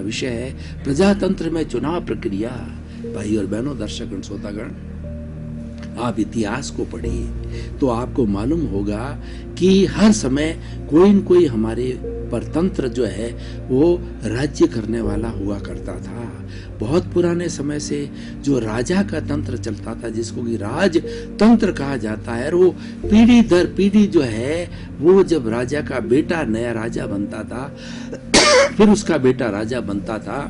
विषय है प्रजातंत्र में चुनाव प्रक्रिया। भाई और बहनों, दर्शक श्रोतागण, आप इतिहास को पढ़िए तो आपको मालूम होगा कि हर समय कोई न कोई हमारे परतंत्र जो है वो राज्य करने वाला हुआ करता था। बहुत पुराने समय से जो राजा का तंत्र चलता था, जिसको कि राजतंत्र कहा जाता है, और वो पीढ़ी दर पीढ़ी जो है वो जब राजा का बेटा नया राजा बनता था फिर उसका बेटा राजा बनता था,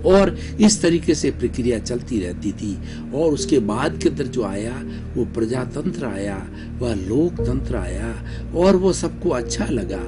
और इस तरीके से प्रक्रिया चलती रहती थी। और उसके बाद के अंदर जो आया वो प्रजातंत्र आया, वह लोकतंत्र आया, और वो सबको अच्छा लगा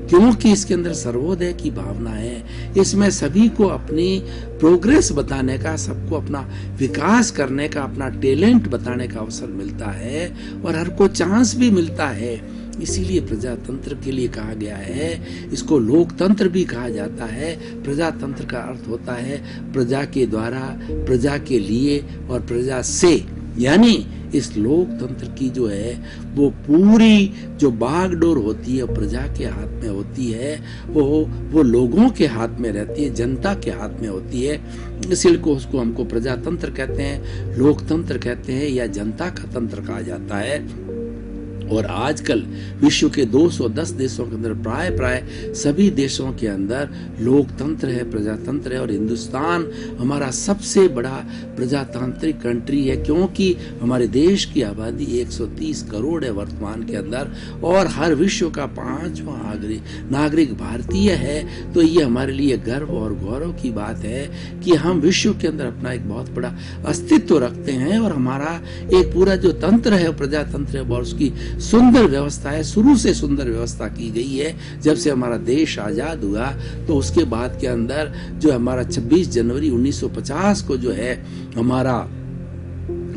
क्योंकि इसके अंदर सर्वोदय की भावना है। इसमें सभी को अपनी प्रोग्रेस बताने का, सबको अपना विकास करने का, अपना टैलेंट बताने का अवसर मिलता है और हर को चांस भी मिलता है। इसीलिए प्रजातंत्र के लिए कहा गया है, इसको लोकतंत्र भी कहा जाता है। प्रजातंत्र का अर्थ होता है प्रजा के द्वारा, प्रजा के लिए और प्रजा से, यानी इस लोकतंत्र की जो है वो पूरी जो बागडोर होती है प्रजा के हाथ में होती है, वो लोगों के हाथ में रहती है, जनता के हाथ में होती है। इसलिए उसको हमको प्रजातंत्र कहते हैं, लोकतंत्र कहते हैं, या जनता का तंत्र कहा जाता है। और आजकल विश्व के 210 देशों के अंदर प्राय सभी देशों के अंदर लोकतंत्र है, प्रजातंत्र है, और हिंदुस्तान हमारा सबसे बड़ा प्रजातांत्रिक कंट्री है क्योंकि हमारे देश की आबादी 130 करोड़ है वर्तमान के अंदर, और हर विश्व का 5वां नागरिक भारतीय है। तो ये हमारे लिए गर्व और गौरव की बात है कि हम विश्व के अंदर अपना एक बहुत बड़ा अस्तित्व रखते हैं, और हमारा एक पूरा जो तंत्र है प्रजातंत्र है, और उसकी सुंदर व्यवस्था है। शुरू से सुंदर व्यवस्था की गई है। जब से हमारा देश आजाद हुआ तो उसके बाद के अंदर जो हमारा 26 जनवरी 1950 को जो है हमारा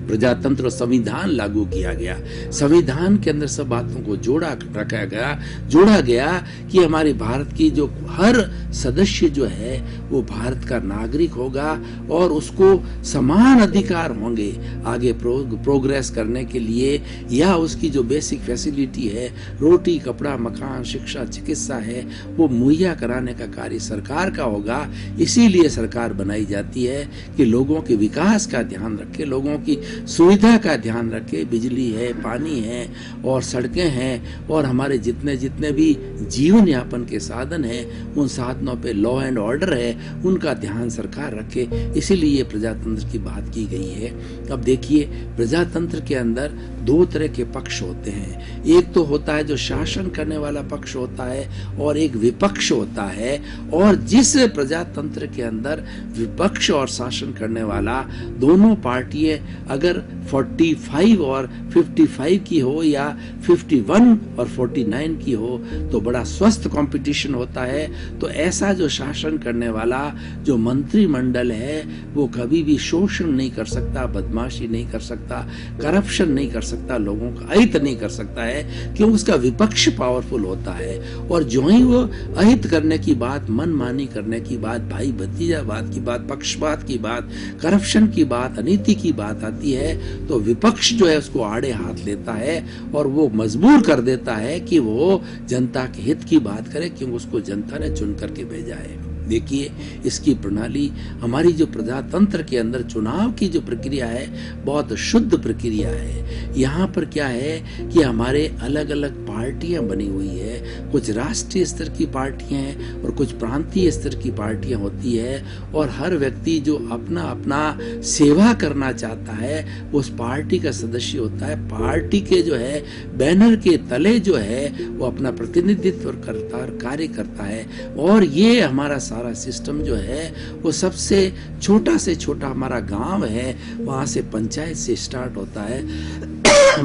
प्रजातंत्र संविधान लागू किया गया। संविधान के अंदर सब बातों को जोड़ा गया कि हमारे भारत की जो हर सदस्य जो है वो भारत का नागरिक होगा और उसको समान अधिकार होंगे आगे प्रोग्रेस करने के लिए, या उसकी जो बेसिक फैसिलिटी है, रोटी, कपड़ा, मकान, शिक्षा, चिकित्सा है, वो मुहैया कराने का कार्य सरकार का होगा। इसीलिए सरकार बनाई जाती है कि लोगों के विकास का ध्यान रखे, लोगों की सुविधा का ध्यान रखे। बिजली है, पानी है और सड़कें हैं, और हमारे जितने भी जीवन यापन के साधन हैं उन साधनों पे लॉ एंड ऑर्डर है, उनका ध्यान सरकार रखे। इसीलिए प्रजातंत्र की बात की गई है। अब देखिए, प्रजातंत्र के अंदर दो तरह के पक्ष होते हैं। एक तो होता है जो शासन करने वाला पक्ष होता है, और एक विपक्ष होता है। और जिस प्रजातंत्र के अंदर विपक्ष और शासन करने वाला दोनों पार्टियां अगर 45 और 55 की हो या 51 और 49 की हो तो बड़ा स्वस्थ कंपटीशन होता है। तो ऐसा जो शासन करने वाला जो मंत्रिमंडल है वो कभी भी शोषण नहीं कर सकता, बदमाशी नहीं कर सकता, करप्शन नहीं कर सकता, लोगों का अहित नहीं कर सकता है, क्योंकि उसका विपक्ष पावरफुल होता है। और जो ही वो अहित करने की बात, मनमानी करने की बात, भाई भतीजावाद की बात, पक्षपात की बात, करप्शन की बात, अनीति की बात आती है तो विपक्ष जो है उसको आड़े हाथ लेता है और वो मजबूर कर देता है कि वो जनता के हित की बात करे, क्योंकि उसको जनता ने चुन करके भेजा है। देखिए, इसकी प्रणाली हमारी जो प्रजातंत्र के अंदर चुनाव की जो प्रक्रिया है बहुत शुद्ध प्रक्रिया है। यहाँ पर क्या है कि हमारे अलग अलग पार्टियां बनी हुई है, कुछ राष्ट्रीय स्तर की पार्टियां हैं और कुछ प्रांतीय स्तर की पार्टियां होती है, और हर व्यक्ति जो अपना अपना सेवा करना चाहता है उस पार्टी का सदस्य होता है। पार्टी के जो है बैनर के तले जो है वो अपना प्रतिनिधित्व करता है, कार्य करता है। और ये हमारा सारा सिस्टम जो है वो सबसे छोटा से छोटा हमारा गांव है, वहां से पंचायत से स्टार्ट होता है।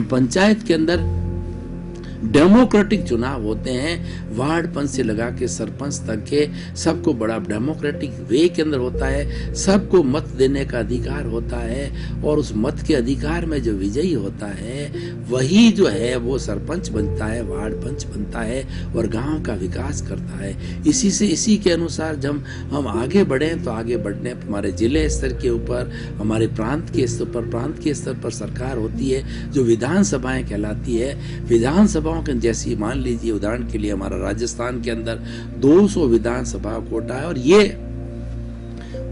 पंचायत के अंदर डेमोक्रेटिक चुनाव होते हैं, वार्ड पंच से लगा के सरपंच तक के, सबको बड़ा डेमोक्रेटिक वे के अंदर होता है। सबको मत देने का अधिकार होता है, और उस मत के अधिकार में जो विजयी होता है वही जो है वो सरपंच बनता है, वार्ड पंच बनता है और गांव का विकास करता है। इसी के अनुसार जब हम आगे बढ़े तो आगे बढ़ने हमारे जिले स्तर के ऊपर, हमारे प्रांत के स्तर पर सरकार होती है जो विधानसभाएं कहलाती है। विधानसभा विधानसभाओं के, जैसी मान लीजिए उदाहरण के लिए हमारा राजस्थान के अंदर 200 विधानसभा कोटा है, और ये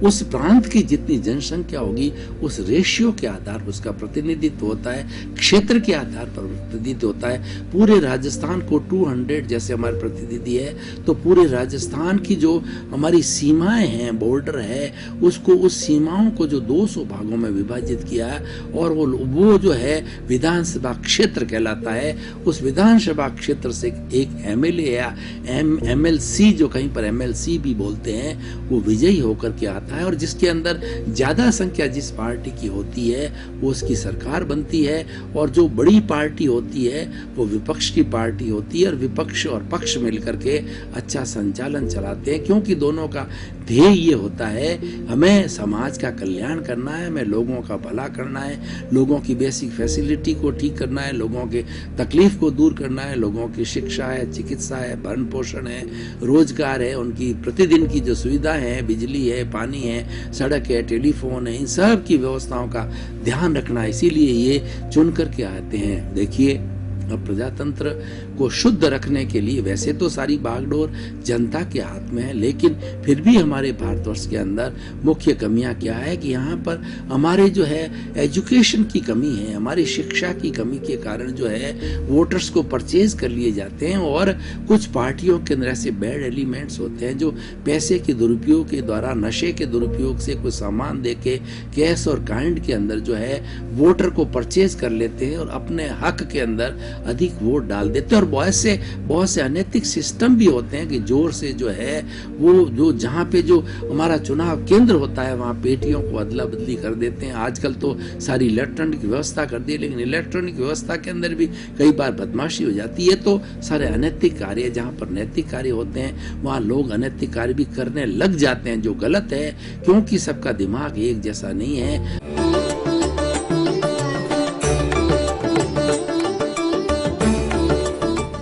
उस प्रांत की जितनी जनसंख्या होगी उस रेशियो के आधार पर उसका प्रतिनिधित्व होता है, क्षेत्र के आधार पर प्रतिनिधित्व होता है। पूरे राजस्थान को 200 जैसे हमारे प्रतिनिधि है, तो पूरे राजस्थान की जो हमारी सीमाएं हैं, बॉर्डर है, उसको, उस सीमाओं को जो 200 भागों में विभाजित किया है, और वो जो है विधानसभा क्षेत्र कहलाता है। उस विधानसभा क्षेत्र से एक एमएलए या एमएलसी, जो कहीं पर एमएलसी भी बोलते हैं, वो विजयी होकर के आता है, और जिसके अंदर ज्यादा संख्या जिस पार्टी की होती है वो उसकी सरकार बनती है, और जो बड़ी पार्टी होती है वो विपक्ष की पार्टी होती है, और विपक्ष और पक्ष मिलकर के अच्छा संचालन चलाते हैं, क्योंकि दोनों का ध्येय ये होता है, हमें समाज का कल्याण करना है, हमें लोगों का भला करना है, लोगों की बेसिक फैसिलिटी को ठीक करना है, लोगों के तकलीफ को दूर करना है, लोगों की शिक्षा है, चिकित्सा है, भरण पोषण है, रोजगार है, उनकी प्रतिदिन की जो सुविधा है, बिजली है, पानी है, सड़क है, टेलीफोन है, इन सब की व्यवस्थाओं का ध्यान रखना है। इसीलिए ये चुन करके आते हैं। देखिए, अब प्रजातंत्र को शुद्ध रखने के लिए वैसे तो सारी बागडोर जनता के हाथ में है, लेकिन फिर भी हमारे भारतवर्ष के अंदर मुख्य कमियां क्या है कि यहाँ पर हमारे जो है एजुकेशन की कमी है, हमारी शिक्षा की कमी के कारण जो है वोटर्स को परचेज कर लिए जाते हैं, और कुछ पार्टियों के अंदर ऐसे बैड एलिमेंट्स होते हैं जो पैसे के दुरुपयोग के द्वारा, नशे के दुरुपयोग से कुछ सामान दे के कैश और काइंड के अंदर जो है वोटर को परचेज कर लेते हैं और अपने हक के अंदर अधिक वोट डाल देते हैं। और बहुत से अनैतिक सिस्टम भी होते हैं कि जोर से जो है वो जो जहाँ पे जो हमारा चुनाव केंद्र होता है वहाँ पेटियों को अदला बदली कर देते हैं। आजकल तो सारी इलेक्ट्रॉनिक व्यवस्था कर दी, लेकिन इलेक्ट्रॉनिक व्यवस्था के अंदर भी कई बार बदमाशी हो जाती है। तो सारे अनैतिक कार्य, जहाँ पर नैतिक कार्य होते हैं वहाँ लोग अनैतिक कार्य भी करने लग जाते हैं, जो गलत है, क्योंकि सबका दिमाग एक जैसा नहीं है।